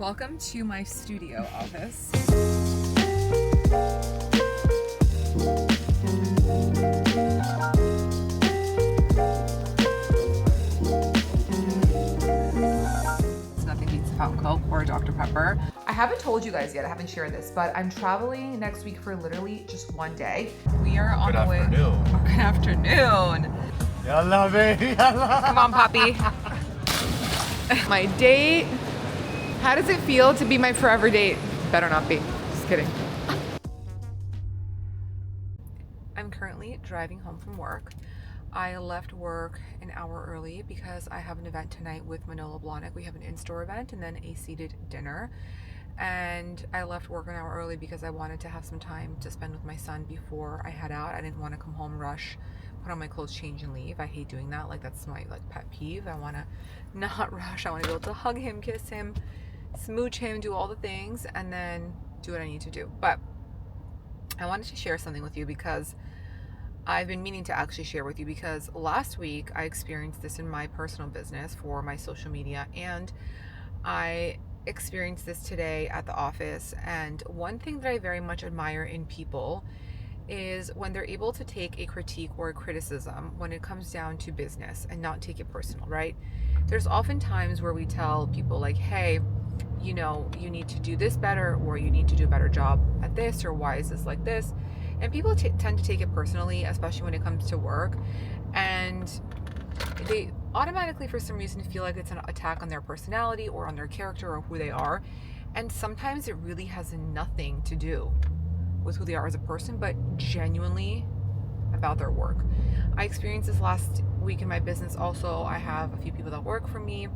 Welcome to my studio office. Nothing beats a fountain Coke or a Dr. Pepper. I haven't told you guys yet, I haven't shared this, but I'm traveling next week for literally just one day. We are on the way. Good afternoon. Yalla, baby. Come on, Poppy. My date. How does it feel to be my forever date? Better not be. Just kidding. I'm currently driving home from work. I left work an hour early because I have an event tonight with Manolo. We have an in-store event and then a seated dinner. And I left work an hour early because I wanted to have some time to spend with my son before I head out. I didn't want to come home, rush, put on my clothes, change, and leave. I hate doing that. Like, that's my pet peeve. I want to not rush. I want to be able to hug him, kiss him, smooch him, do all the things, and then do what I need to do. But I wanted to share something with you because I've been meaning to actually share with you, because last week I experienced this in my personal business for my social media, and I experienced this today at the office. And one thing that I very much admire in people is when they're able to take a critique or a criticism when it comes down to business and not take it personal, right? There's often times where we tell people like, hey, you know, you need to do this better, or you need to do a better job at this, or why is this like this? And people tend to take it personally, especially when it comes to work. And they automatically, for some reason, feel like it's an attack on their personality or on their character or who they are. And sometimes it really has nothing to do with who they are as a person, but genuinely about their work. I experienced this last week in my business also. I have a few people that work for me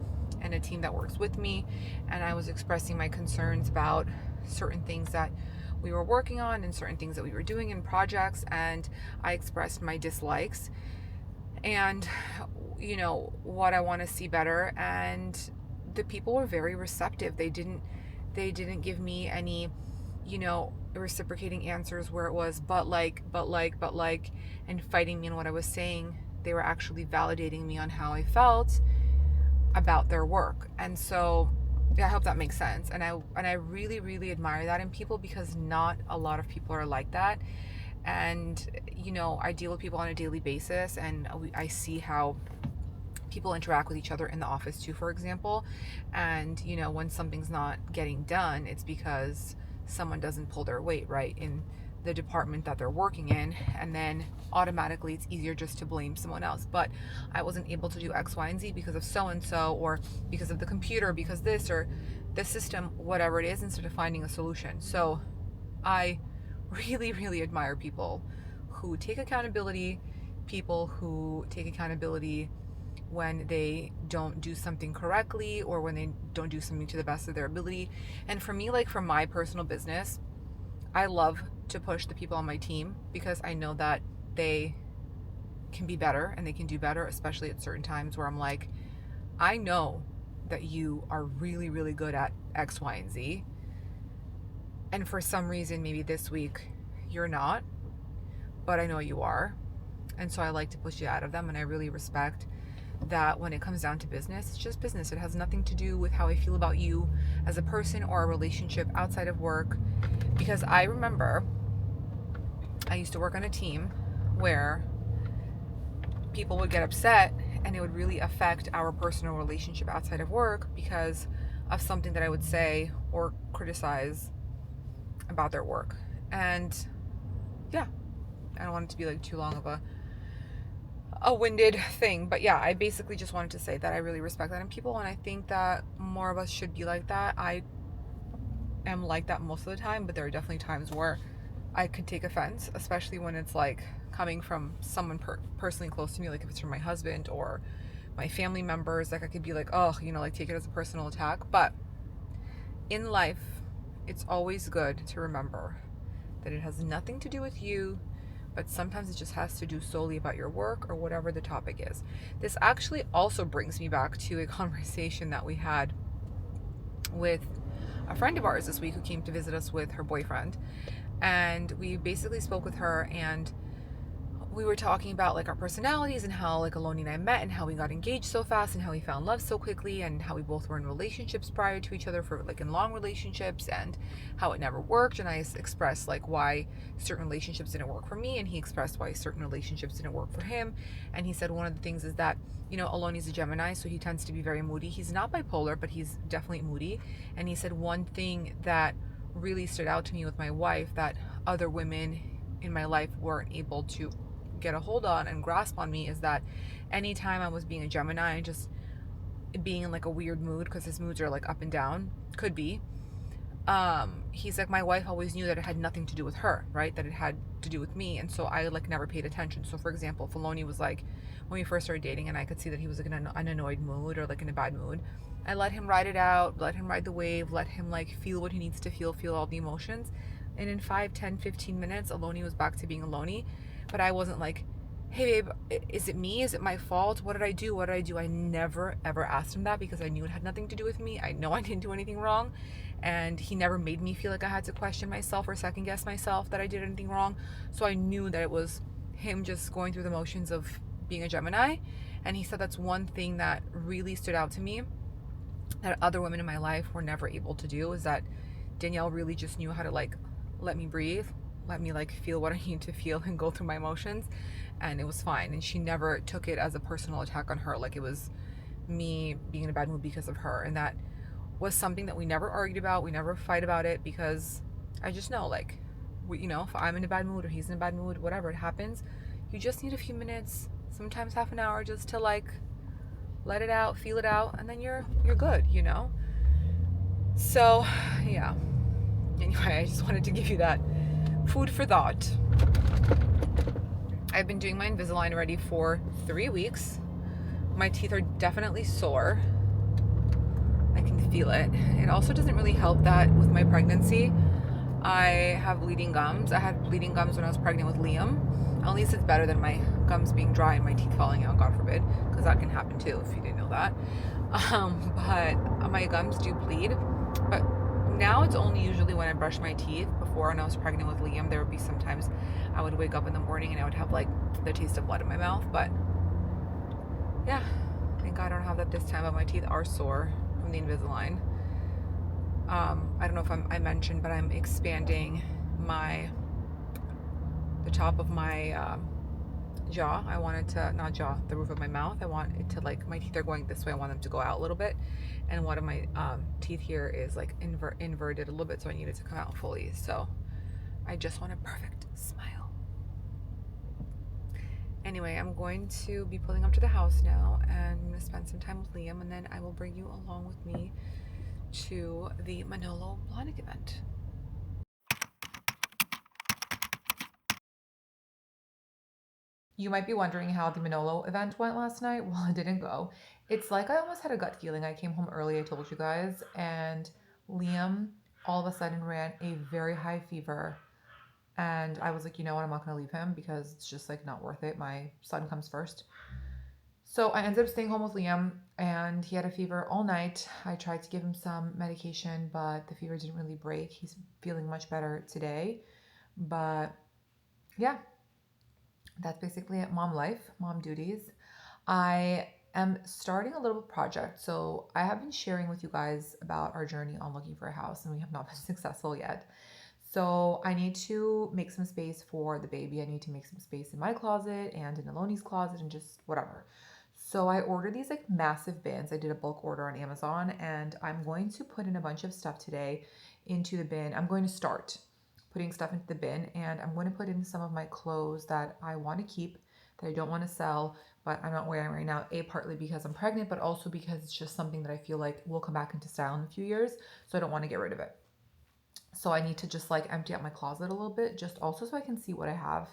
and a team that works with me, and I was expressing my concerns about certain things that we were working on and certain things that we were doing in projects, and I expressed my dislikes and, you know, what I want to see better. And the people were very receptive. They didn't give me any, you know, reciprocating answers where it was but like, and fighting me in what I was saying. They were actually validating me on how I felt about their work. And so I hope that makes sense. And I really, really admire that in people, because not a lot of people are like that. And, you know, I deal with people on a daily basis, and I see how people interact with each other in the office too, for example. And, you know, when something's not getting done, it's because someone doesn't pull their weight, right, in the department that they're working in, and then automatically it's easier just to blame someone else. But I wasn't able to do X, Y, and Z because of so and so, or because of the computer, because this or the system, whatever it is, instead of finding a solution. So I really, really admire people who take accountability, people who take accountability when they don't do something correctly, or when they don't do something to the best of their ability. And for me, like, for my personal business, I love to push the people on my team, because I know that they can be better and they can do better, especially at certain times where I'm like, I know that you are really, really good at X, Y, and Z. And for some reason, maybe this week you're not, but I know you are. And so I like to push you out of them. And I really respect that when it comes down to business, it's just business. It has nothing to do with how I feel about you as a person or a relationship outside of work. Because I remember I used to work on a team where people would get upset and it would really affect our personal relationship outside of work because of something that I would say or criticize about their work. And yeah, I don't want it to be like too long of a winded thing, but yeah, I basically just wanted to say that I really respect that in people, and I think that more of us should be like that. I am like that most of the time, but there are definitely times where I could take offense, especially when it's like coming from someone personally close to me, like if it's from my husband or my family members. Like, I could be like, oh, you know, like, take it as a personal attack. But in life, it's always good to remember that it has nothing to do with you, but sometimes it just has to do solely about your work or whatever the topic is. This actually also brings me back to a conversation that we had with a friend of ours this week who came to visit us with her boyfriend. And we basically spoke with her, and we were talking about like our personalities and how like Aloni and I met and how we got engaged so fast and how we found love so quickly and how we both were in relationships prior to each other, for like in long relationships, and how it never worked. And I expressed like why certain relationships didn't work for me, and he expressed why certain relationships didn't work for him. And he said one of the things is that, you know, Aloni's a Gemini, so he tends to be very moody. He's not bipolar, but he's definitely moody. And he said one thing that really stood out to me with my wife that other women in my life weren't able to get a hold on and grasp on me is that anytime I was being a Gemini and just being in like a weird mood, because his moods are like up and down, could be, he's like, my wife always knew that it had nothing to do with her, right? That it had to do with me. And so I like never paid attention. So for example, Aloni was like, when we first started dating and I could see that he was like in an annoyed mood or like in a bad mood, I let him ride it out, let him ride the wave, let him like feel what he needs to feel all the emotions. And in 5, 10, 15 minutes, Aloni was back to being Aloni. But I wasn't like, hey babe, is it me? Is it my fault? What did I do? What did I do? I never ever asked him that because I knew it had nothing to do with me. I know I didn't do anything wrong. And he never made me feel like I had to question myself or second guess myself that I did anything wrong. So I knew that it was him just going through the motions of being a Gemini. And he said that's one thing that really stood out to me that other women in my life were never able to do, is that Danielle really just knew how to like let me breathe, let me like feel what I need to feel and go through my emotions, and it was fine. And she never took it as a personal attack on her, like it was me being in a bad mood because of her. And that was something that we never argued about. We never fight about it because I just know, like, you know, if I'm in a bad mood or he's in a bad mood, whatever it happens, you just need a few minutes, sometimes half an hour, just to like let it out, feel it out, and then you're good, you know. So yeah, anyway, I just wanted to give you that food for thought. I've been doing my Invisalign already for 3 weeks. My teeth are definitely sore. I can feel it. It also doesn't really help that with my pregnancy I have bleeding gums. I had bleeding gums when I was pregnant with Liam. At least it's better than my gums being dry and my teeth falling out, God forbid, because that can happen too if you didn't know that. But my gums do bleed. But now it's only usually when I brush my teeth. Before, when I was pregnant with Liam, there would be sometimes I would wake up in the morning and I would have like the taste of blood in my mouth. But yeah, thank God I don't have that this time, but my teeth are sore from the Invisalign. I don't know if I mentioned, but I'm expanding the top of my jaw. I wanted to, not jaw, the roof of my mouth. I want it to like, my teeth are going this way. I want them to go out a little bit. And one of my teeth here is like inverted a little bit, so I need it to come out fully. So I just want a perfect smile. Anyway, I'm going to be pulling up to the house now and I'm going to spend some time with Liam, and then I will bring you along with me to the Manolo Blahnik event. You might be wondering how the Manolo event went last night. Well, it didn't go. It's like I almost had a gut feeling. I came home early, I told you guys, and Liam all of a sudden ran a very high fever. And I was like, you know what, I'm not going to leave him because it's just like not worth it. My son comes first. So I ended up staying home with Liam, and he had a fever all night. I tried to give him some medication, but the fever didn't really break. He's feeling much better today. But yeah, that's basically it. Mom life, mom duties. I am starting a little project. So I have been sharing with you guys about our journey on looking for a house, and we have not been successful yet. So I need to make some space for the baby. I need to make some space in my closet and in Aloni's closet and just whatever. So I ordered these like massive bins. I did a bulk order on Amazon, and I'm going to put in a bunch of stuff today into the bin. I'm going to start putting stuff into the bin, and I'm going to put in some of my clothes that I want to keep, that I don't want to sell, but I'm not wearing right now. A, partly because I'm pregnant, but also because it's just something that I feel like will come back into style in a few years. So I don't want to get rid of it. So I need to just like empty out my closet a little bit, just also so I can see what I have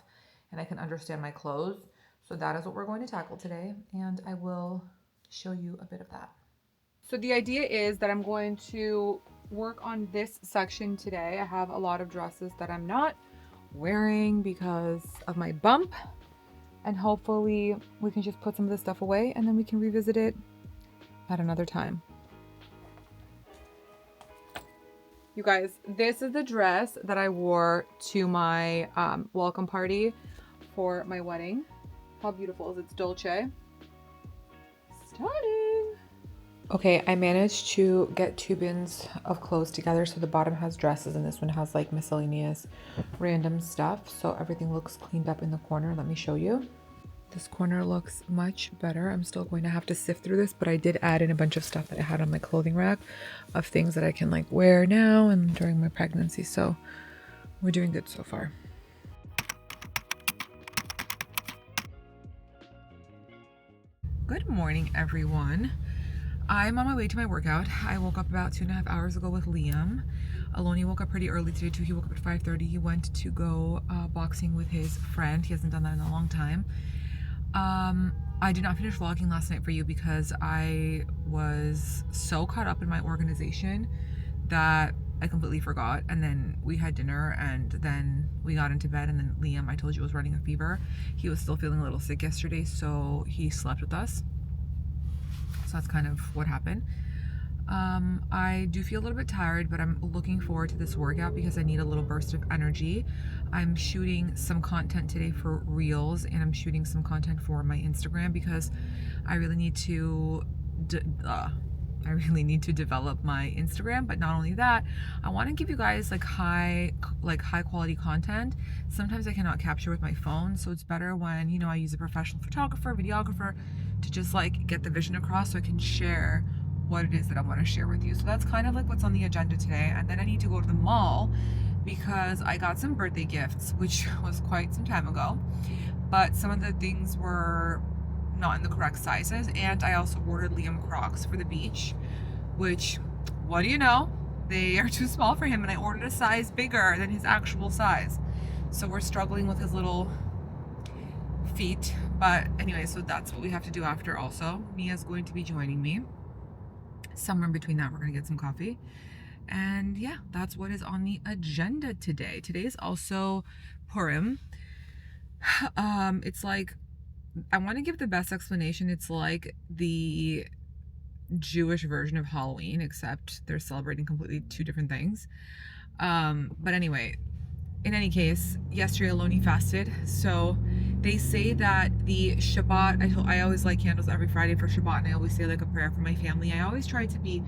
and I can understand my clothes. So that is what we're going to tackle today, and I will show you a bit of that. So the idea is that I'm going to work on this section today. I have a lot of dresses that I'm not wearing because of my bump, and hopefully we can just put some of this stuff away and then we can revisit it at another time. You guys, this is the dress that I wore to my welcome party for my wedding. How beautiful is it? It's Dolce. Stunning. Okay, I managed to get 2 bins of clothes together. So the bottom has dresses and this one has like miscellaneous random stuff. So everything looks cleaned up in the corner. Let me show you. This corner looks much better. I'm still going to have to sift through this, but I did add in a bunch of stuff that I had on my clothing rack of things that I can like wear now and during my pregnancy. So we're doing good so far. Good morning, everyone. I'm on my way to my workout. I woke up about 2.5 hours ago with Liam. Aloni woke up pretty early today too. He woke up at 5:30. He went to go boxing with his friend. He hasn't done that in a long time. I did not finish vlogging last night for you because I was so caught up in my organization that I completely forgot. And then we had dinner and then we got into bed, and then Liam, I told you, was running a fever. He was still feeling a little sick yesterday, so he slept with us. So that's kind of what happened. I do feel a little bit tired, but I'm looking forward to this workout because I need a little burst of energy. I'm shooting some content today for Reels, and I'm shooting some content for my Instagram because I really need to develop my Instagram. But not only that, I want to give you guys like high quality content. Sometimes I cannot capture with my phone, so it's better when, you know, I use a professional photographer, videographer to just like get the vision across so I can share what it is that I want to share with you. So that's kind of like what's on the agenda today. And then I need to go to the mall because I got some birthday gifts, which was quite some time ago, but some of the things were not in the correct sizes. And I also ordered Liam Crocs for the beach, which, what do you know, they are too small for him, and I ordered a size bigger than his actual size. So we're struggling with his little feet. But anyway, so that's what we have to do after. Also, Mia's going to be joining me. Somewhere in between that, we're gonna get some coffee. And yeah, that's what is on the agenda today. Today is also Purim. It's like, I want to give the best explanation. It's like the Jewish version of Halloween, except they're celebrating completely 2 different things. But anyway, in any case, yesterday Aloni fasted. So they say that the Shabbat, I always light candles every Friday for Shabbat, and I always say like a prayer for my family. I always try to be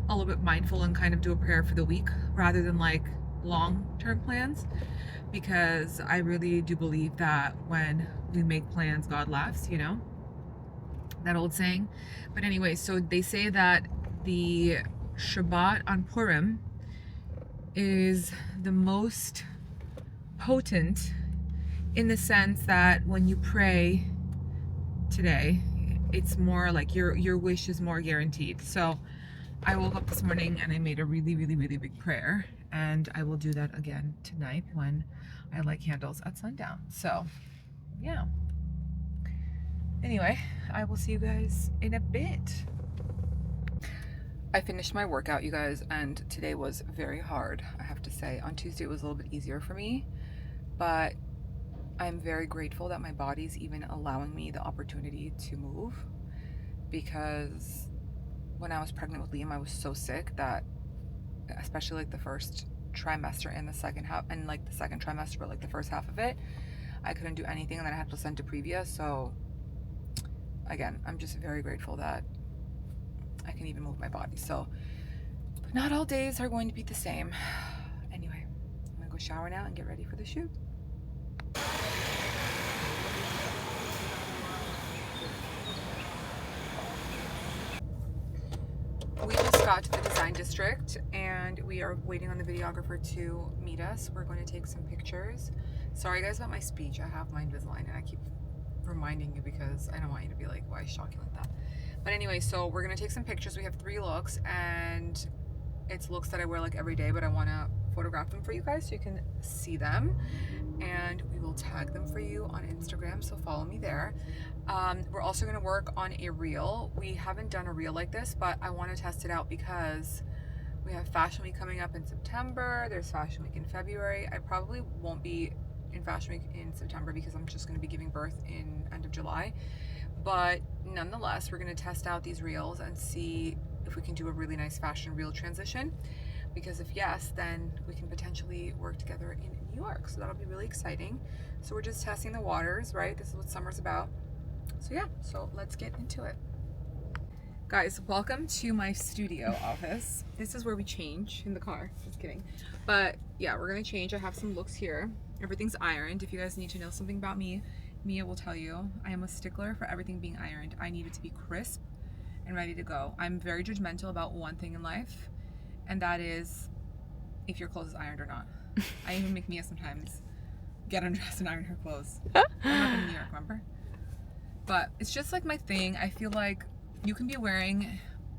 a little bit mindful and kind of do a prayer for the week rather than like long-term plans, because I really do believe that when we make plans, God laughs, you know, that old saying. But anyway, so they say that the Shabbat on Purim is the most potent in the sense that when you pray today, it's more like your wish is more guaranteed. So I woke up this morning and I made a really big prayer, and I will do that again tonight when I light candles at sundown. So yeah, anyway, I will see you guys in a bit. I finished my workout, you guys, and today was very hard, I have to say. On Tuesday it was a little bit easier for me, but I'm very grateful that my body's even allowing me the opportunity to move, because when I was pregnant with Liam, I was so sick that, especially like the first trimester and the second half, and like the second trimester, but like the first half of it, I couldn't do anything, and then I had placenta previa. So again, I'm just very grateful that I can even move my body. So not all days are going to be the same. Anyway, I'm gonna go shower now and get ready for the shoot. We just got to the design district and we are waiting on the videographer to meet us. We're going to take some pictures. Sorry guys about my speech. I have my Invisalign and I keep reminding you because I don't want you to be like, why is she talking like that? But anyway, so we're going to take some pictures. We have 3 looks, and it's looks that I wear like every day, but I want to photograph them for you guys so you can see them, and we will tag them for you on Instagram, so follow me there. We're also going to work on a reel. We haven't done a reel like this, but I want to test it out because we have Fashion Week coming up in September. There's Fashion Week in February. I probably won't be in Fashion Week in September because I'm just going to be giving birth in end of July. But nonetheless, we're going to test out these reels and see if we can do a really nice fashion reel transition. because if yes, then we can potentially work together in New York. So that'll be really exciting. So we're just testing the waters, right? This is what summer's about. So yeah, so let's get into it. Guys, welcome to my studio office. This is where we change in the car. Just kidding. But yeah, we're gonna change. I have some looks here. Everything's ironed. If you guys need to know something about me, Mia will tell you. I am a stickler for everything being ironed. I need it to be crisp and ready to go. I'm very judgmental about one thing in life, and that is if your clothes is ironed or not. I even make Mia sometimes get undressed and iron her clothes. I'm not in New York, remember? But it's just like my thing. I feel like you can be wearing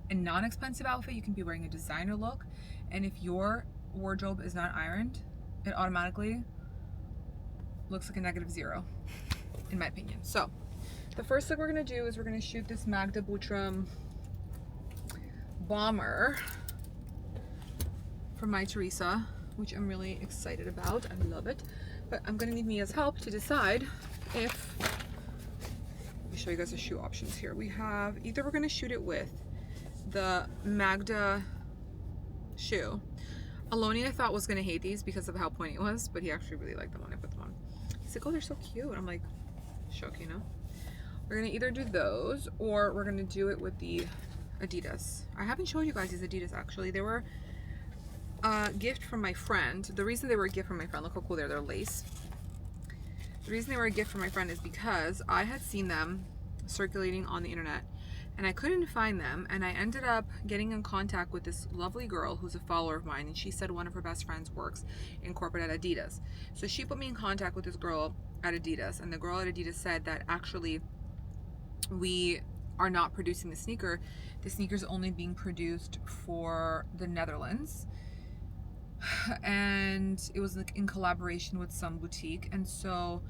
a non-expensive outfit, you can be wearing a designer look, and if your wardrobe is not ironed, it automatically looks like a -0, in my opinion. So the first thing we're gonna do is we're gonna shoot this Magda Butrym bomber from MyTheresa, which I'm really excited about. I love it, but I'm gonna need Mia's help to decide if, let me show you guys the shoe options here. We have, either we're gonna shoot it with the Magda shoe. Aloni I thought was gonna hate these because of how pointy it was, but he actually really liked them when I put them on. He's like, oh, they're so cute. I'm like, shook, you know? We're gonna either do those or we're gonna do it with the Adidas. I haven't shown you guys these Adidas actually. They were a gift from my friend. The reason they were a gift from my friend, look how cool they're lace. The reason they were a gift from my friend is because I had seen them circulating on the internet and I couldn't find them, and I ended up getting in contact with this lovely girl who's a follower of mine, and she said one of her best friends works in corporate at Adidas. So she put me in contact with this girl at Adidas, and the girl at Adidas said that actually we are not producing the sneaker. The sneaker's only being produced for the Netherlands, and it was like in collaboration with some boutique. And so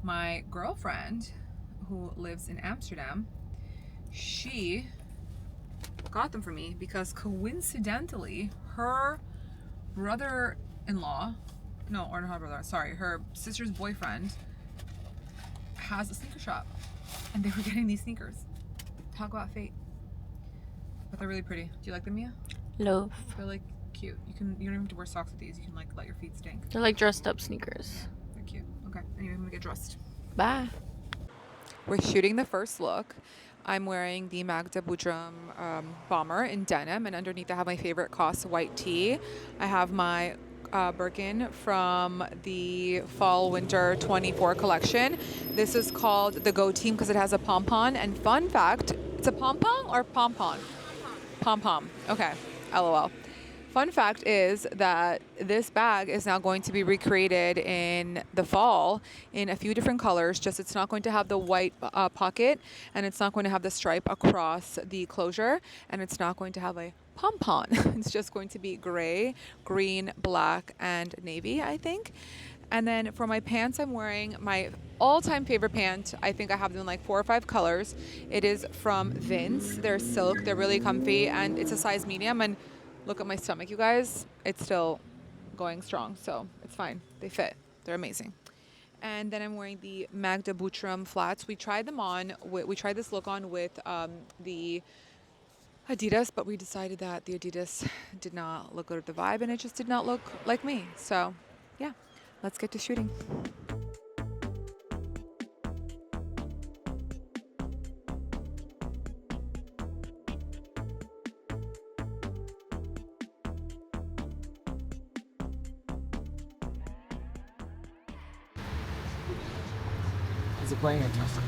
my girlfriend who lives in Amsterdam, she got them for me because coincidentally her brother-in-law, no, or not her brother, sorry, her sister's boyfriend has a sneaker shop, and they were getting these sneakers. Talk about fate. But they're really pretty. Do you like them, Mia? Love. They're like cute. You don't even have to wear socks with these. You can like let your feet stink. They're like dressed up sneakers. They're cute. Okay, anyway, I'm gonna get dressed. Bye. We're shooting the first look. I'm wearing the Magda Butrym bomber in denim, and underneath I have my favorite COS white tee. I have my Birkin from the fall winter 24 collection. This is called the Go Team because it has a pom-pom, and fun fact, it's a pom-pom or pom-pom? Pom-pom. Okay, LOL. Fun fact is that this bag is now going to be recreated in the fall in a few different colors. Just it's not going to have the white pocket, and it's not going to have the stripe across the closure, and it's not going to have a pom-pom. It's just going to be gray, green, black, and navy, I think. And then for my pants, I'm wearing my all-time favorite pant. I think I have them in like 4 or 5 colors. It is from Vince. They're silk. They're really comfy, and it's a size medium. And look at my stomach, you guys. It's still going strong, so it's fine. They fit. They're amazing. And then I'm wearing the Magda Butrym flats. We tried them on. We tried this look on with the Adidas, but we decided that the Adidas did not look good at the vibe, and it just did not look like me. So, yeah, let's get to shooting. Is it playing a test?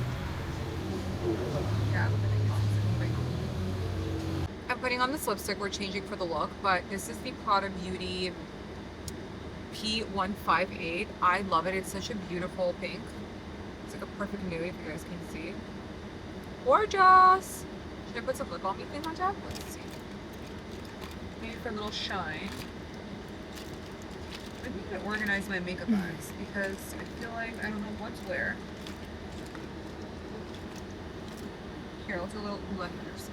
Yeah, I'm putting on this lipstick. We're changing for the look, but this is the Prada Beauty P158. I love it. It's such a beautiful pink. It's like a perfect nude, if you guys can see. Gorgeous! Should I put some lip balm thing on top? Let's see. Maybe for a little shine. I think I organize my makeup bags because I feel like I don't know what to wear. Here, let's do a little blenders.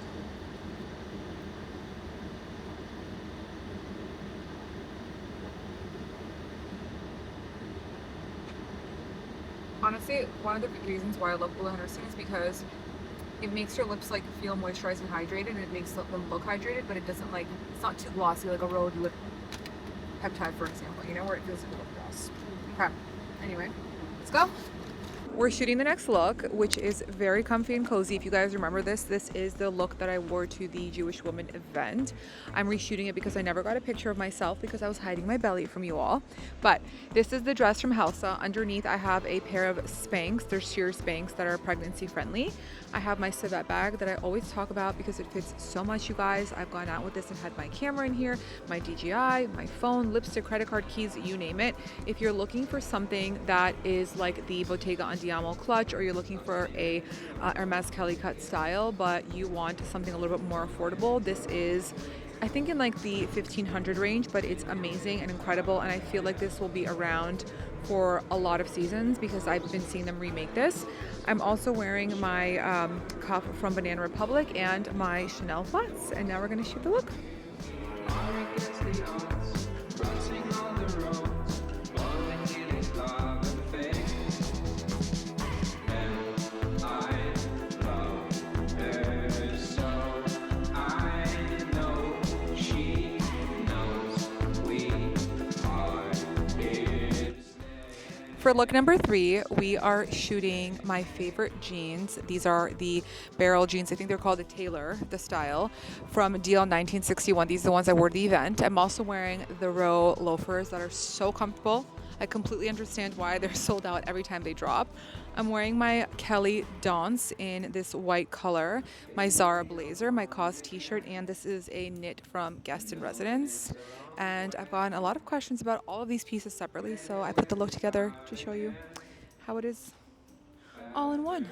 Honestly, one of the big reasons why I love Blue Henderson is because it makes your lips like feel moisturized and hydrated, and it makes them look hydrated, but it doesn't like, it's not too glossy like a road lip peptide, for example, you know, where it feels like a lip gloss. Okay, anyway, let's go. We're shooting the next look, which is very comfy and cozy. If you guys remember this, this is the look that I wore to the Jewish Woman event. I'm reshooting it because I never got a picture of myself because I was hiding my belly from you all. But this is the dress from Helsa. Underneath, I have a pair of Spanx. They're sheer Spanx that are pregnancy friendly. I have my civet bag that I always talk about because it fits so much, you guys. I've gone out with this and had my camera in here, my DJI, my phone, lipstick, credit card, keys, you name it. If you're looking for something that is like the Bottega Andiamo clutch, or you're looking for a Hermes Kelly cut style, but you want something a little bit more affordable, this is, I think, in like the 1500 range, but it's amazing and incredible. And I feel like this will be around for a lot of seasons because I've been seeing them remake this. I'm also wearing my cuff from Banana Republic and my Chanel flats. And now we're gonna shoot the look. For look number 3, we are shooting my favorite jeans. These are the barrel jeans. I think they're called the Taylor, the style, from DL 1961. These are the ones I wore to the event. I'm also wearing the Row loafers that are so comfortable. I completely understand why they're sold out every time they drop. I'm wearing my Kelly Dance in this white color, my Zara blazer, my COS t-shirt, and this is a knit from Guest in Residence. And I've gotten a lot of questions about all of these pieces separately, so I put the look together to show you how it is all in one.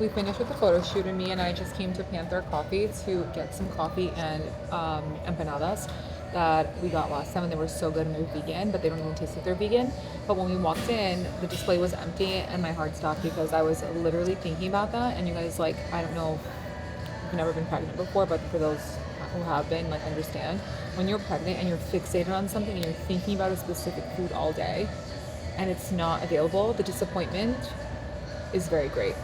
We finished with the photo shoot, and me and I just came to Panther Coffee to get some coffee and empanadas that we got last time, and they were so good, and they're vegan, but they don't even taste like they're vegan. But when we walked in, the display was empty, and my heart stopped because I was literally thinking about that. And you guys, like, I don't know if you've never been pregnant before, but for those who have been, like, understand when you're pregnant and you're fixated on something and you're thinking about a specific food all day and it's not available, the disappointment is very great.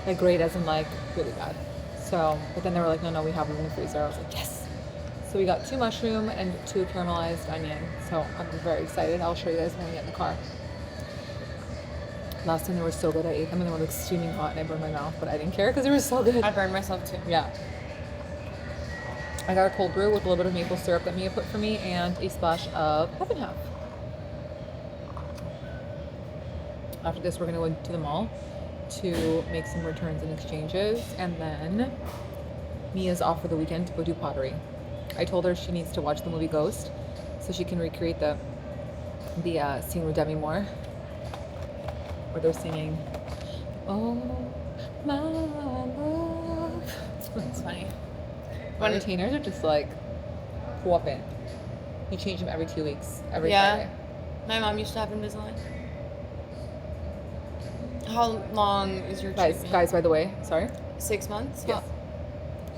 Like, great as in, like, really bad. So, but then they were like, no, we have them in the freezer. I was like, yes. So we got 2 mushroom and 2 caramelized onion. So I'm very excited. I'll show you guys when we get in the car. Last time they were so good, I ate them and they were like steaming hot and I burned my mouth, but I didn't care because they were so good. I burned myself too. Yeah. I got a cold brew with a little bit of maple syrup that Mia put for me and a splash of half and half. After this, we're gonna go to the mall to make some returns and exchanges, and then Mia's off for the weekend to go do pottery. I told her she needs to watch the movie Ghost so she can recreate the scene with Demi Moore where they're singing, "Oh my love." That's funny. My retainers are just like whopping. You change them every 2 weeks, every Friday. My mom used to have Invisalign. How long is your treatment? Guys, by the way, sorry? 6 months? Yes.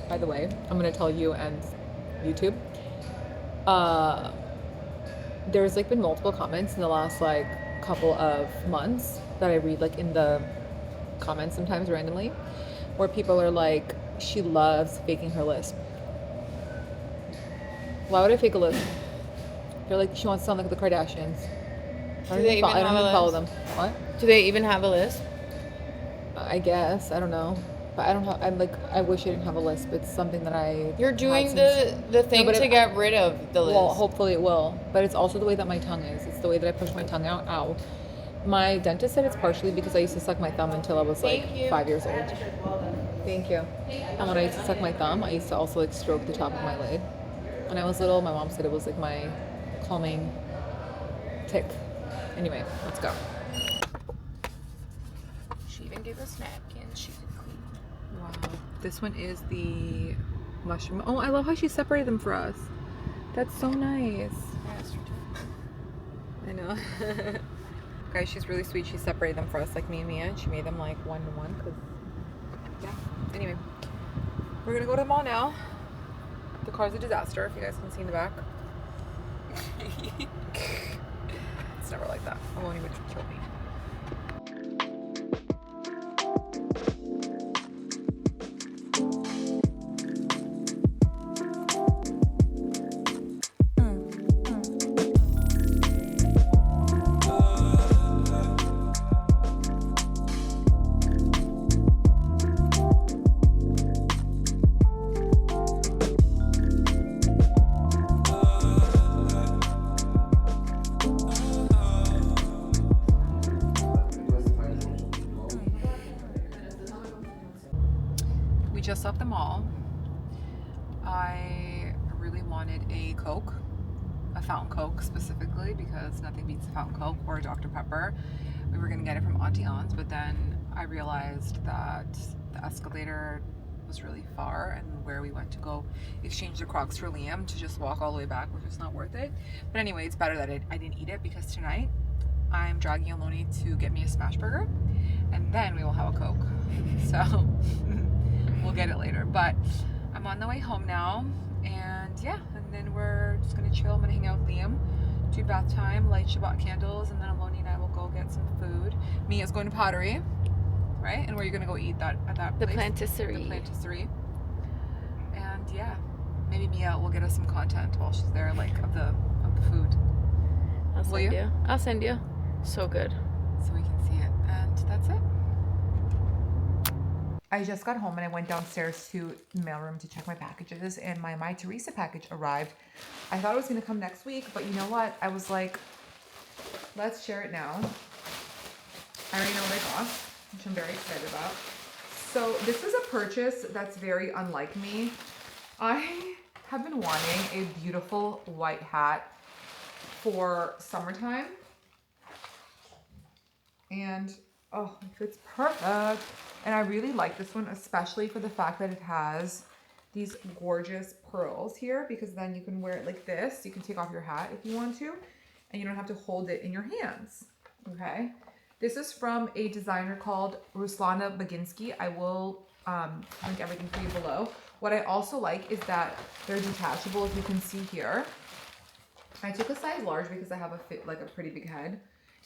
By the way, I'm going to tell you and YouTube. There's like been multiple comments in the last like couple of months that I read like in the comments sometimes randomly where people are like, she loves faking her lisp. Why would I fake a lisp? They're like, she wants to sound like the Kardashians. I don't even follow them. What? Do they even have a list? I guess. I don't know. But I don't have, I wish I didn't have a lisp. It's something that I... You're doing the thing to get rid of the lisp. Well, hopefully it will. But it's also the way that my tongue is. It's the way that I push my tongue out. Ow. My dentist said it's partially because I used to suck my thumb until I was like 5 years old. Thank you. And when I used to suck my thumb, I used to also like stroke the top of my lid. When I was little, my mom said it was like my calming tick. Anyway, let's go. She even gave us napkins. She did clean. Wow. This one is the mushroom. Oh, I love how she separated them for us. That's so nice. I know. Guys, she's really sweet. She separated them for us, like me and Mia. And she made them like 1-to-1. Cause yeah. Anyway, we're gonna go to the mall now. The car's a disaster, if you guys can see in the back. It's never like that. Aloni would kill me. We just left the mall. I really wanted a Coke, a fountain Coke specifically, because nothing beats a fountain Coke or a Dr. Pepper. We were gonna get it from Auntie Anne's, but then I realized that the escalator was really far, and where we went to go exchange the Crocs for Liam to just walk all the way back was just not worth it. But anyway, it's better that I didn't eat it, because tonight I'm dragging Aloni to get me a Smashburger, and then we will have a Coke. So we'll get it later. But I'm on the way home now, and yeah, and then we're just gonna chill. I'm gonna hang out with Liam, do bath time, light Shabbat candles, and then Aloni and I will go get some food. Mia's going to Pottery, right? And where are you gonna go eat that at that place? Plantisserie. The Plantisserie. And yeah, maybe Mia will get us some content while she's there, like of the food. I'll send you. So good. So we can see it. And that's it. I just got home and I went downstairs to the mailroom to check my packages, and my MyTheresa package arrived. I thought it was going to come next week, but you know what? I was like, let's share it now. I already know what I got, which I'm very excited about. So this is a purchase that's very unlike me. I have been wanting a beautiful white hat for summertime. And oh, it fits perfect. And I really like this one, especially for the fact that it has these gorgeous pearls here, because then you can wear it like this. You can take off your hat if you want to, and you don't have to hold it in your hands. Okay. This is from a designer called Ruslana Baginski. I will link everything for you below. What I also like is that they're detachable, as you can see here. I took a size large because I have a pretty big head,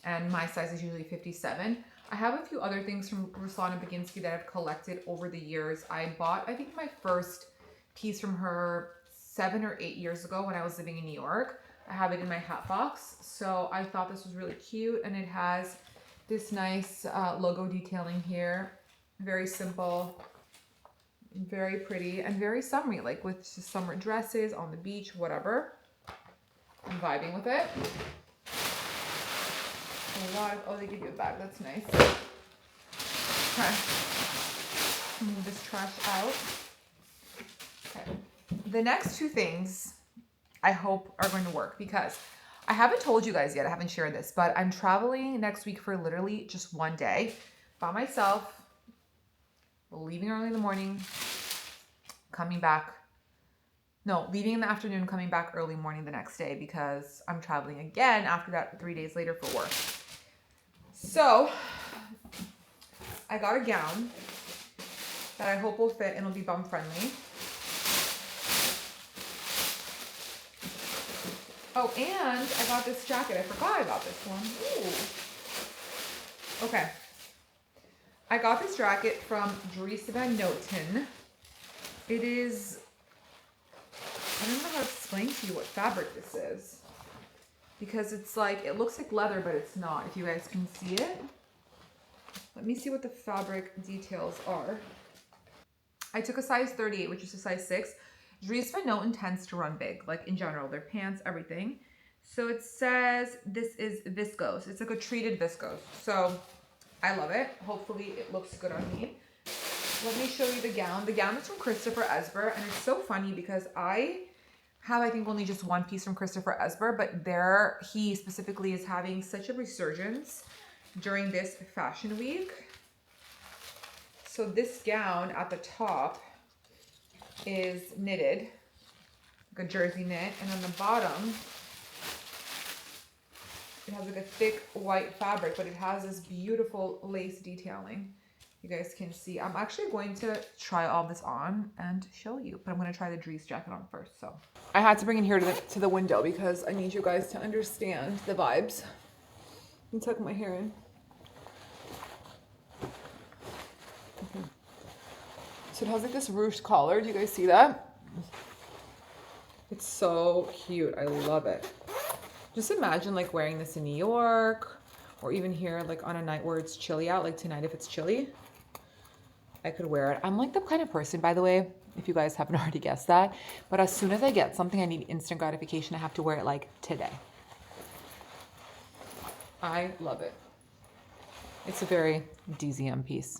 and my size is usually 57. I have a few other things from Ruslana Baginski that I've collected over the years. I bought, I think, my first piece from her 7 or 8 years ago when I was living in New York. I have it in my hat box. So I thought this was really cute, and it has this nice logo detailing here. Very simple, very pretty, and very summery, like with just summer dresses on the beach, whatever. I'm vibing with it. A lot of, oh, they give you a bag. That's nice. Okay. Move this trash out. Okay. The next two things I hope are going to work, because I haven't told you guys yet. I haven't shared this, but I'm traveling next week for literally just one day by myself, leaving early in the morning, coming back. No, leaving in the afternoon, coming back early morning the next day, because I'm traveling again after that 3 days later for work. So I got a gown that I hope will fit and will be bum friendly. Oh, and I got this jacket. I forgot I got this one. Ooh. Okay. I got this jacket from Theresa Van Noten. It is, I don't know how to explain to you what fabric this is, because it's like, it looks like leather, but it's not, if you guys can see it. Let me see what the fabric details are. I took a size 38, which is a size 6. Theresa Van Noten tends to run big, like in general, their pants, everything. So it says this is viscose. It's like a treated viscose. So I love it. Hopefully it looks good on me. Let me show you the gown. The gown is from Christopher Esber, and it's so funny because I have, I think, only just one piece from Christopher Esber, but there he specifically is having such a resurgence during this fashion week. So this gown at the top is knitted, like a jersey knit, and on the bottom it has like a thick white fabric, but it has this beautiful lace detailing. You guys can see. I'm actually going to try all this on and show you, but I'm going to try the Dries jacket on first. So I had to bring it here to the window because I need you guys to understand the vibes. Let me tuck my hair in. Okay. So it has like this ruched collar. Do you guys see that? It's so cute. I love it. Just imagine like wearing this in New York or even here like on a night where it's chilly out, like tonight if it's chilly. I could wear it. I'm like the kind of person, by the way, if you guys haven't already guessed that, but as soon as I get something I need instant gratification, I have to wear it like today. I love it. It's a very DZM piece.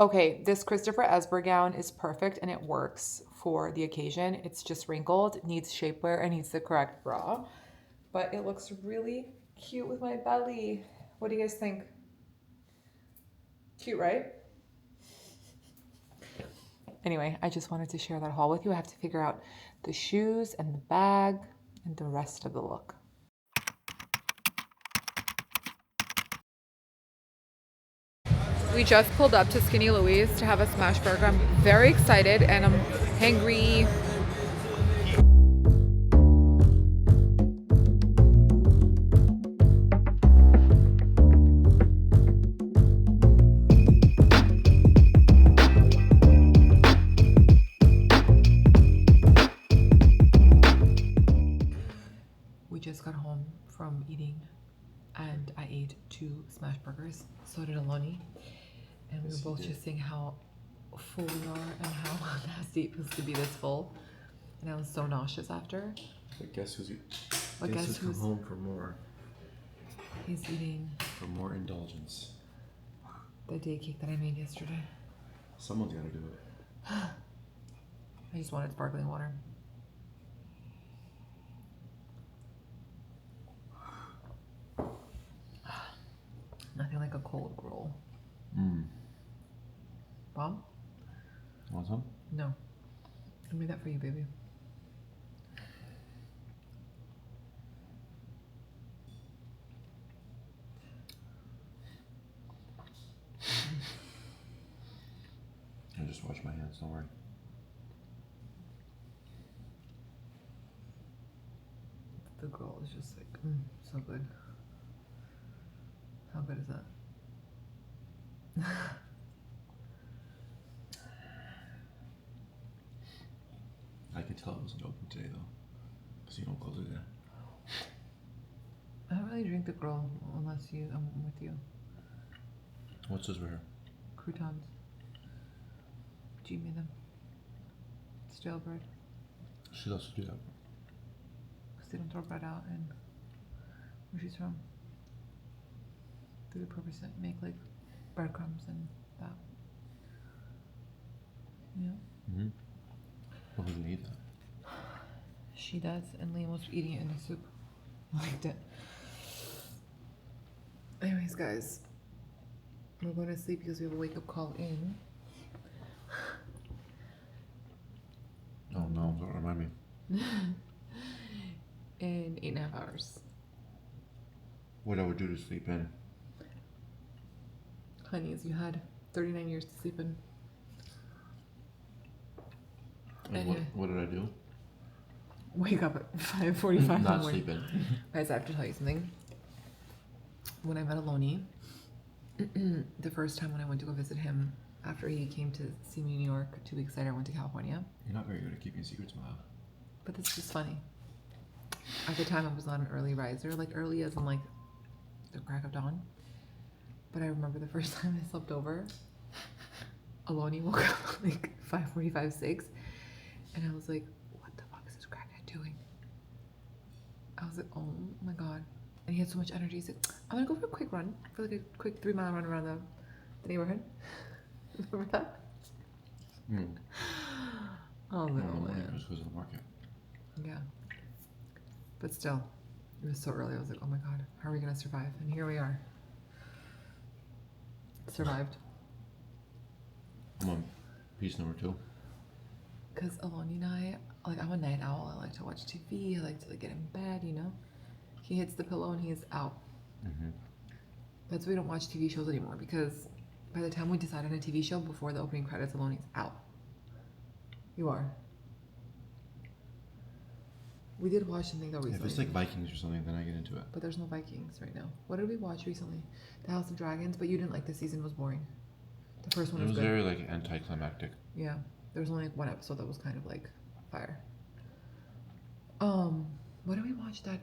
Okay, this Christopher Esber gown is perfect and it works for the occasion. It's just wrinkled, needs shapewear, and needs the correct bra, but it looks really cute with my belly. What do you guys think? Cute, right? Anyway, I just wanted to share that haul with you. I have to figure out the shoes and the bag and the rest of the look. We just pulled up to Skinny Louie's to have a Smashburger. I'm very excited and I'm hangry. We just got home from eating and I ate 2 Smashburgers. So did Aloni. And we were both just saying how full we are and how nasty it feels to be this full. And I was so nauseous after. But guess who's come home for more? He's eating For more indulgence. the day cake that I made yesterday. Someone's got to do it. I just wanted sparkling water. Nothing like a cold roll. Mom? Want some? No. I made that for you, baby. I just wash my hands, don't worry. The girl is just like, so good. How good is that? I could tell it wasn't open today though, because you don't close it there. I don't really drink the girl unless I'm with you. What's this right here? Croutons. G made them. Stale bread. She loves to do that. Because they don't throw bread out and where she's from. They repurpose it, make like breadcrumbs and that. Yeah. Mm-hmm. Well, who didn't eat that? She does, and Liam was eating it in the soup. Liked it. Anyways, guys, we're going to sleep because we have a wake-up call in. Oh no, don't remind me. In 8.5 hours. What I would do to sleep in? Honeys, you had 39 years to sleep in. And Anyway. what did I do? Wake up at 5:45 in the Not morning. sleep in. Guys, I have to tell you something. When I met Aloni, the first time when I went to go visit him after he came to see me in New York, 2 weeks later I went to California. You're not very good at keeping secrets, Mom. But it's just funny. At the time I was not an early riser, like early as in like the crack of dawn. But I remember the first time I slept over, Aloni woke up at like 5:45, 6, and I was like, what the fuck is this crackhead doing? I was like, oh my god. And he had so much energy. He's like, I'm gonna go for a quick run, for like a quick 3-mile run around the neighborhood. Remember that? Oh, little man. It was because of the market. Yeah. But still, it was so early. I was like, oh my god, how are we gonna survive? And here we are. Survived. I'm on piece number 2. Because Aloni and I, like, I'm a night owl. I like to watch TV. I like to like, get in bed, you know? He hits the pillow and he's out. Mm-hmm. That's why we don't watch TV shows anymore because By the time we decide on a TV show before the opening credits, Aloni's out. You are. We did watch something though recently. If it's like Vikings or something, then I get into it. But there's no Vikings right now. What did we watch recently? The House of Dragons, but you didn't like the season, was boring. The first one was good. Very like anticlimactic. Yeah. There was only like one episode that was kind of like fire. What did we watch that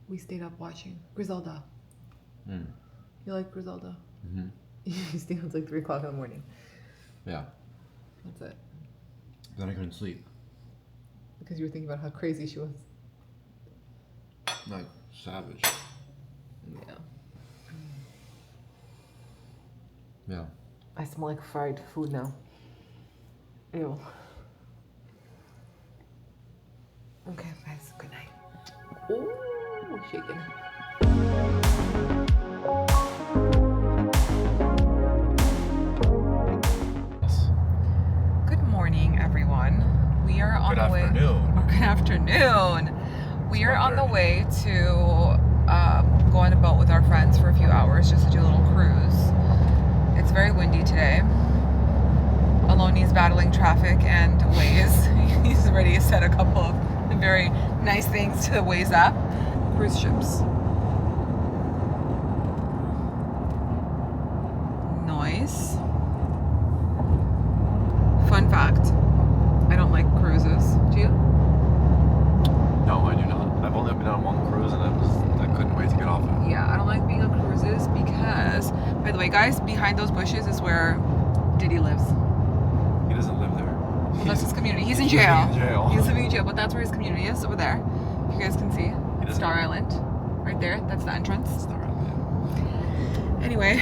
we stayed up watching? Griselda. You like Griselda? Mm-hmm. You stayed up like 3 o'clock in the morning. Yeah. That's it. Then I couldn't sleep. Because you were thinking about how crazy she was. Like savage. Yeah. Yeah. I smell like fried food now. Ew. Okay, guys. Good night. Ooh, shaking. Good morning, everyone. We are on the way. Good afternoon. We are on the way to go on a boat with our friends for a few hours just to do a little cruise. It's very windy today. Aloni's battling traffic and Waze. He's already said a couple of very nice things to the Waze app. Cruise ships. Noise. Fun fact. I don't like cruises. Do you? No, I do not. I've only been on one cruise and I couldn't wait to get off it. Yeah, I don't like being on cruises because, by the way, guys, behind those bushes is where Diddy lives. He doesn't live there. Well, that's his community. He's in jail. Living in jail. He's living in jail, but that's where his community is, over there. If you guys can see. Star Island. Right there. That's the entrance. Star Island. Anyway,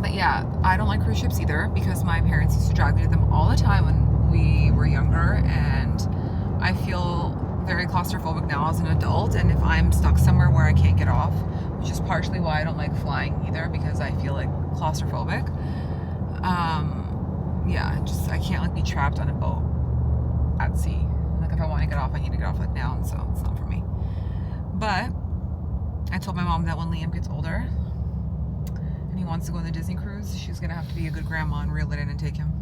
but yeah, I don't like cruise ships either because my parents used to drag me to them all the time when we were younger, and I feel very claustrophobic now as an adult, and if I'm stuck somewhere where I can't get off, which is partially why I don't like flying either, because I feel like claustrophobic. Yeah, just I can't like be trapped on a boat at sea. Like if I want to get off, I need to get off like now, and so it's not for me. But I told my mom that when Liam gets older and he wants to go on the Disney cruise, she's gonna have to be a good grandma and reel it in and take him.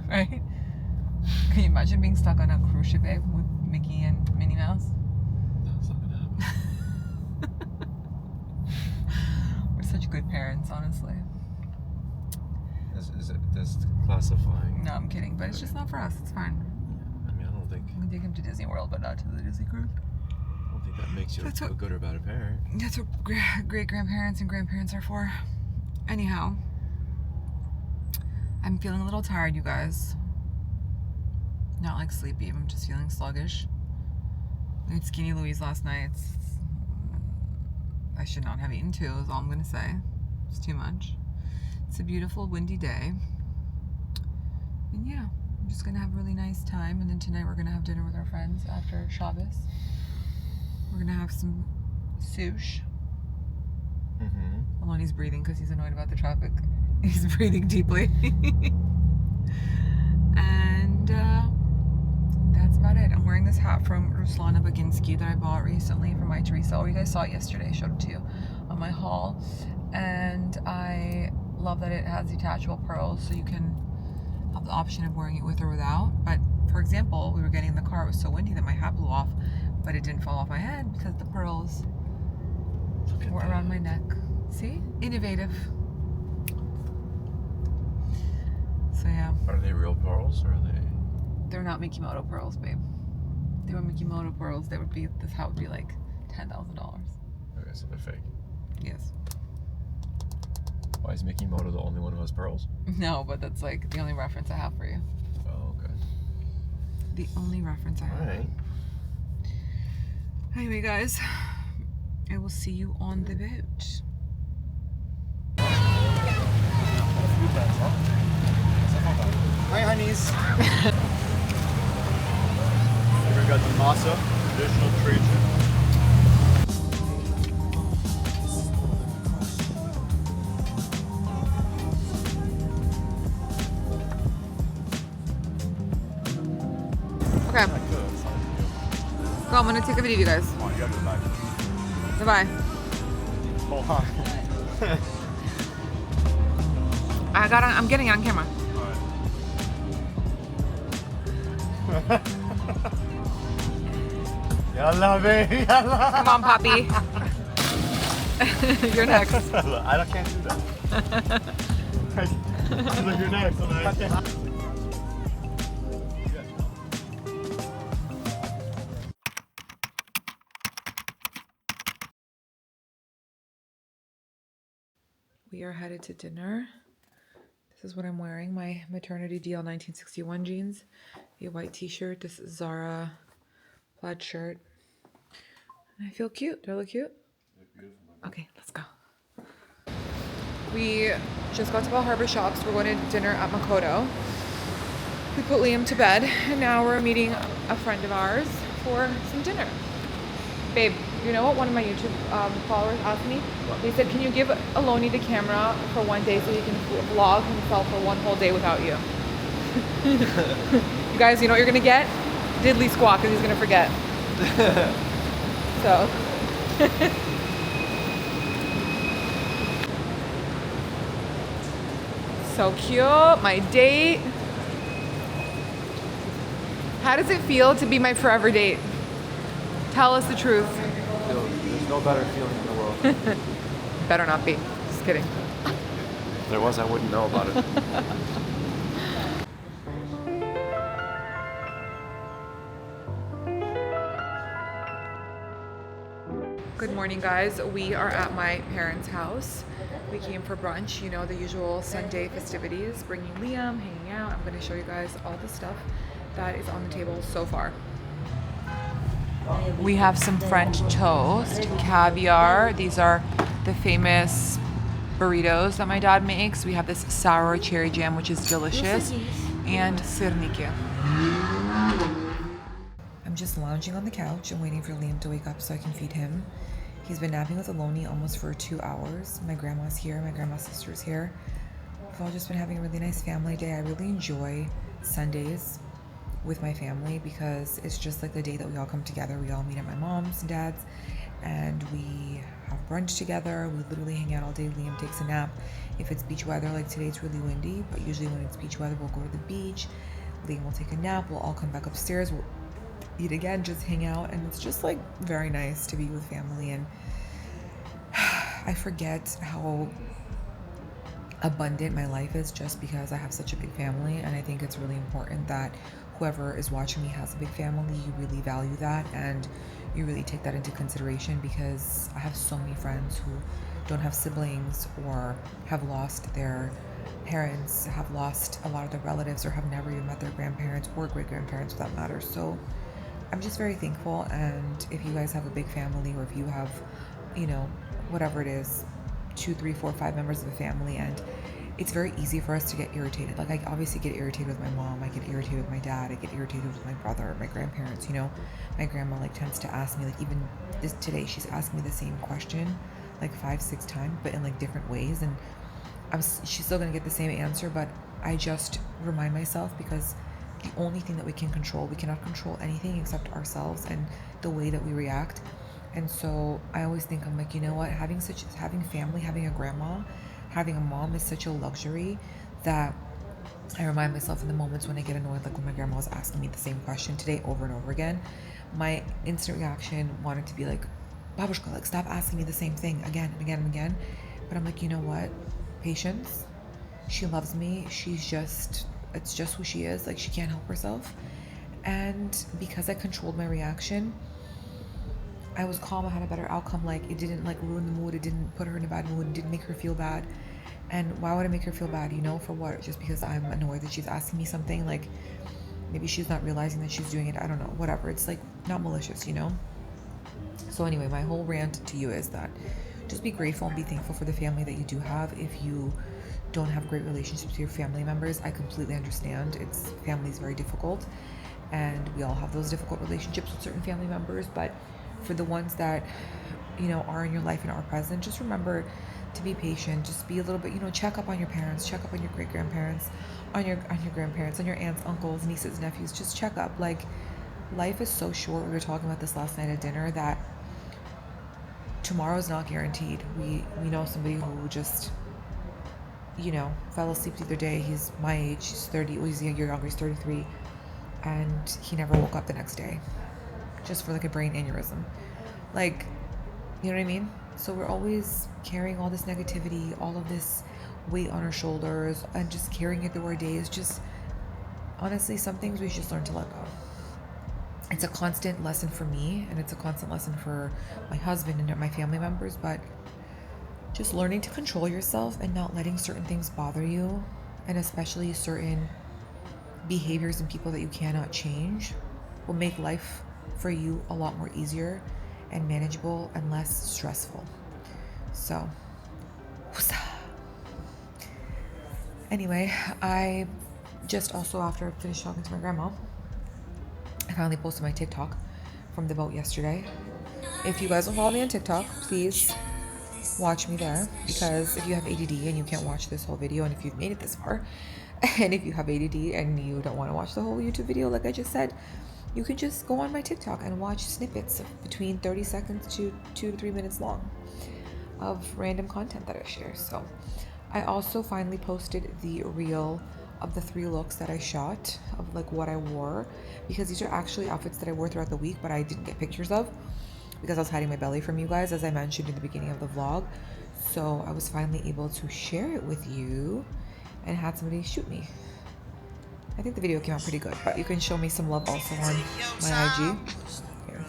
Right? Can you imagine being stuck on a cruise ship, babe, with Mickey and Minnie Mouse? That's not gonna happen. We're such good parents, honestly. Is it this classifying? No, I'm kidding, but it's just not for us. It's fine. I mean, I don't think. We can take him to Disney World, but not to the Disney cruise. I don't think that makes you a good or bad a parent. That's what great grandparents and grandparents are for. Anyhow, I'm feeling a little tired, you guys. Not like sleepy, I'm just feeling sluggish. I ate Skinny Louie's last night. I should not have eaten 2, is all I'm gonna say. It's too much. It's a beautiful windy day. And yeah, I'm just gonna have a really nice time. And then tonight we're gonna have dinner with our friends after Shabbos. We're gonna have some sushi. Aloni's breathing because he's annoyed about the traffic. He's breathing deeply. And that's about it. I'm wearing this hat from Ruslana Baginski that I bought recently from MyTheresa. Oh, you guys saw it yesterday. I showed it to you on my haul. And I love that it has detachable pearls, so you can have the option of wearing it with or without. But for example, we were getting in the car, it was so windy that my hat blew off, but it didn't fall off my head because the pearls were around my neck. See? Innovative. So yeah. Are they real pearls or are they? They're not Mikimoto pearls, babe. If they were Mikimoto pearls, they would be, this hat would be like $10,000. Okay, so they're fake. Yes. Why is Mikimoto the only one who has pearls? No, but that's like the only reference I have for you. Oh, okay. The only reference I have. Alright. Anyway, guys, I will see you on the boat. Hi, honeys. We got the masa, traditional treat. Okay. Go, I'm gonna take a video of you guys. Come on, you gotta go back. Bye-bye. Hold on. I'm getting it on camera. Yalla, baby. Yalla. Come on, Poppy. You're next. I can't do that. Look, you're next. We are headed to dinner. This is what I'm wearing. My maternity DL 1961 jeans, a white t-shirt, this Zara plaid shirt. And I feel cute. Do I look cute? Okay, let's go. We just got to Bell Harbor Shops. We're going to dinner at Makoto. We put Liam to bed, and now we're meeting a friend of ours for some dinner. Babe, you know what one of my YouTube followers asked me? They said, can you give Aloni the camera for one day so he can vlog himself for one whole day without you? You guys, you know what you're gonna get? Diddly squawk, because he's gonna forget. So. So cute, my date. How does it feel to be my forever date? Tell us the truth. There's no better feeling in the world. Better not be. Just kidding. If there was, I wouldn't know about it. Good morning, guys. We are at my parents' house. We came for brunch, you know, the usual Sunday festivities, bringing Liam, hanging out. I'm going to show you guys all the stuff that is on the table so far. We have some French toast, caviar. These are the famous burritos that my dad makes. We have this sour cherry jam, which is delicious, and sirniki. I'm just lounging on the couch and waiting for Liam to wake up so I can feed him. He's been napping with Aloni almost for 2 hours. My grandma's here, my grandma's sister's here. We've all just been having a really nice family day. I really enjoy Sundays with my family because it's just like the day that we all come together. We all meet at my mom's and dad's and we have brunch together. We literally hang out all day. Liam takes a nap. If it's beach weather, like today it's really windy, but usually when it's beach weather, we'll go to the beach. Liam will take a nap. We'll all come back upstairs. We'll eat again, just hang out, and it's just like very nice to be with family. And I forget how abundant my life is just because I have such a big family, and I think it's really important that whoever is watching me has a big family. You really value that and you really take that into consideration, because I have so many friends who don't have siblings or have lost their parents, have lost a lot of their relatives, or have never even met their grandparents or great-grandparents for that matter. So I'm just very thankful. And if you guys have a big family, or if you have, you know, whatever it is, 2, 3, 4, 5 members of a family, and it's very easy for us to get irritated. Like, I obviously get irritated with my mom, I get irritated with my dad, I get irritated with my brother, my grandparents, you know. My grandma like tends to ask me, like even this today, she's asked me the same question like 5, 6 times, but in like different ways, and she's still gonna get the same answer, but I just remind myself, because the only thing that we can control, we cannot control anything except ourselves and the way that we react. And so I always think, I'm like, you know what, having family, having a grandma, having a mom is such a luxury that I remind myself in the moments when I get annoyed, like when my grandma was asking me the same question today over and over again, my instant reaction wanted to be like, Babushka, like stop asking me the same thing again and again and again. But I'm like, you know what, patience. She loves me. It's just who she is. Like, she can't help herself. And because I controlled my reaction, I was calm. I had a better outcome. Like, it didn't like ruin the mood. It didn't put her in a bad mood. It didn't make her feel bad. And why would I make her feel bad? You know, for what? Just because I'm annoyed that she's asking me something? Like, maybe she's not realizing that she's doing it. I don't know. Whatever. It's like not malicious, you know? So anyway, my whole rant to you is that just be grateful and be thankful for the family that you do have. If you don't have great relationships with your family members, I completely understand. Family is very difficult, and we all have those difficult relationships with certain family members. But for the ones that, you know, are in your life and are present, just remember to be patient. Just be a little bit, you know, check up on your parents, check up on your great grandparents, on your grandparents, on your aunts, uncles, nieces, nephews. Just check up. Like, life is so short. We were talking about this last night at dinner, that tomorrow is not guaranteed. We know somebody who just you know, fell asleep the other day. He's my age. He's 30. Well, he's a year younger. He's 33. And he never woke up the next day. Just for like a brain aneurysm. Like, you know what I mean? So we're always carrying all this negativity, all of this weight on our shoulders, and just carrying it through our days. Just, honestly, some things we should just learn to let go. It's a constant lesson for me, and it's a constant lesson for my husband and my family members, but just learning to control yourself and not letting certain things bother you, and especially certain behaviors and people that you cannot change, will make life for you a lot more easier and manageable and less stressful. So, anyway, I just also, after I finished talking to my grandma, I finally posted my TikTok from the boat yesterday. If you guys don't follow me on TikTok, please watch me there, because if you have ADD and you can't watch this whole video, and if you've made it this far, and if you have ADD and you don't want to watch the whole YouTube video like I just said, you can just go on my TikTok and watch snippets of between 30 seconds to 2 to 3 minutes long of random content that I share. So I also finally posted the reel of the 3 looks that I shot, of like what I wore, because these are actually outfits that I wore throughout the week but I didn't get pictures of because I was hiding my belly from you guys, as I mentioned in the beginning of the vlog. So I was finally able to share it with you and had somebody shoot me. I think the video came out pretty good, but you can show me some love also on my IG. Here.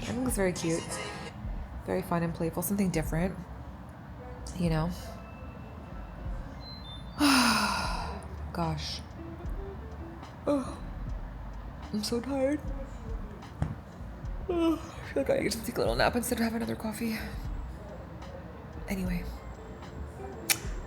I think it's very cute, very fun and playful, something different, you know. Gosh. Oh, I'm so tired. Oh, I feel like I get to take a little nap instead of have another coffee. Anyway,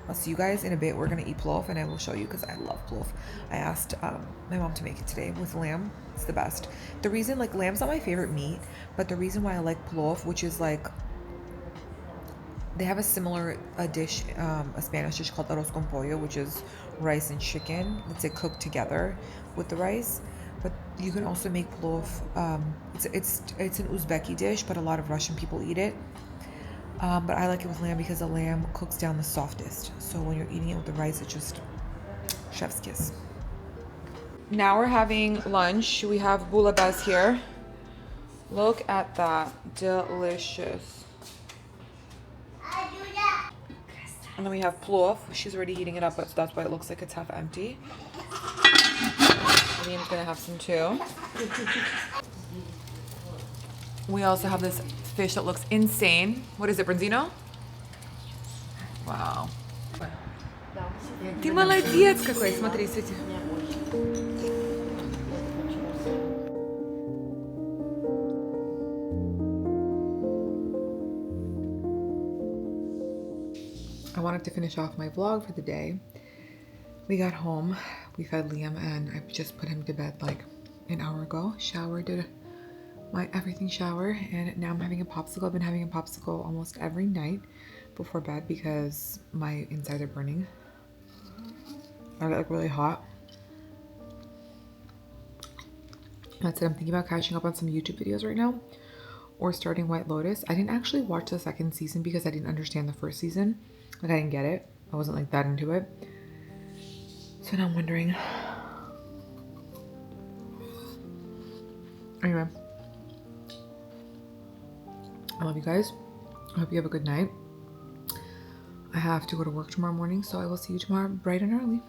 I'll see you guys in a bit. We're gonna eat plov, and I will show you because I love plov. I asked my mom to make it today with lamb. It's the best. The reason, like, lamb's not my favorite meat, but the reason why I like plov, which is like, they have a similar dish, a Spanish dish called arroz con pollo, which is rice and chicken, let's say cooked together with the rice. But you can also make plov. It's an Uzbeki dish, but a lot of Russian people eat it. But I like it with lamb because the lamb cooks down the softest. So when you're eating it with the rice, it's just chef's kiss. Now we're having lunch. We have bulabas here. Look at that, delicious. And then we have plov. She's already heating it up, but that's why it looks like it's half empty. Liam's gonna have some too. We also have this fish that looks insane. What is it, branzino? Wow. Ты молодец какой, смотри, Свети. I wanted to finish off my vlog for the day. We got home, we fed Liam, and I just put him to bed like an hour ago. Showered, did my everything shower, and now I'm having a popsicle. I've been having a popsicle almost every night before bed because my insides are burning. I get like really hot. That's it. I'm thinking about catching up on some YouTube videos right now or starting White Lotus. I didn't actually watch the second season because I didn't understand the first season. Like, I didn't get it. I wasn't like that into it. So now I'm wondering. Anyway, I love you guys. I hope you have a good night. I have to go to work tomorrow morning, so I will see you tomorrow bright and early.